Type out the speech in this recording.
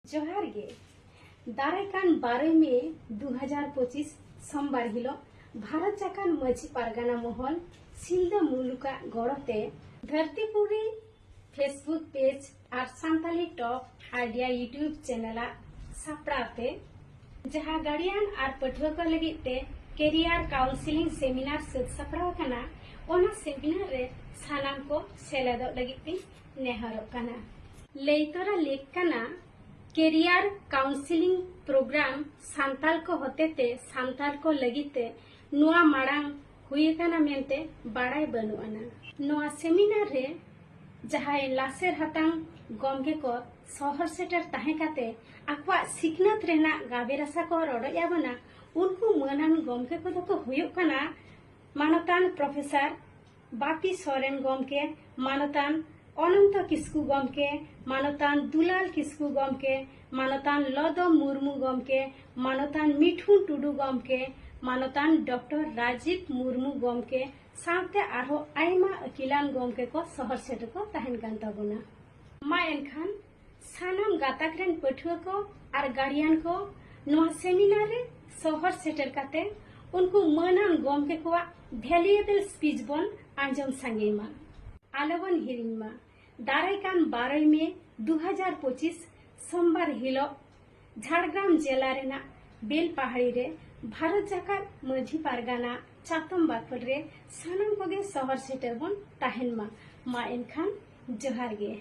जोहार गे दारायकान 12 मे 2025 सोमवार हिलो भारत जाकान माझी पारगाना महल सिलदा मुलुका गड़ते धरतीपुरी फेसबुक पेज और Santali top idea YouTube channel सापड़ाते जहां गार्डियन और पठुआ को लगिते कैरियर काउंसिलिंग सेमिनार से सापड़ा कना ओना सेमिनार रे सानाम को सेलेदो लगिते नेहरो कना लेतरा लेक कना कैरियर काउंसिलिंग प्रोग्राम सांताल को होते सांताल को लगिते नुआ माड़ांग हुई कना मेंते बाड़ाई बनुआना नुआ सेमिनार रे जहां लासेर हतांग गमगे को शहर सेटर ताहे काते आक्वा सिखनत रेना गाबेरासा को रडया बना उनको मनान गमगे को तो हुयुक कना मानतान प्रोफेसर बापी सोरेन गमके मानतान अनंत किस्कु गमके मानतान दुलाल किस्कु गमके मानतान लदो मुर्मू गमके मानतान मिठुन टुडू गमके मानतान डॉक्टर राजीव मुर्मू गमके साथे आरो आयमा अकिलान गमके को शहर सेटर को तहन कान ताबोना मा एनखान सानाम गाताकरेन पठुआ को और गार्डियन को नोआ सेमिनार रे शहर सेटर काते उनको मनान गमके को वैल्यूएबल स्पीच बन आंजम सांगेमा आलवन हिरिंगमा दारायकान 12 मे 2025 सोमवार हिलो झाड़ग्राम जिला रेना बेल पहाड़ी रे भारत जाकार माझी पारगाना चातम बाखल रे सानाम कोगे शहर सेटर बन ताहेन मा एनखान जोहार गे।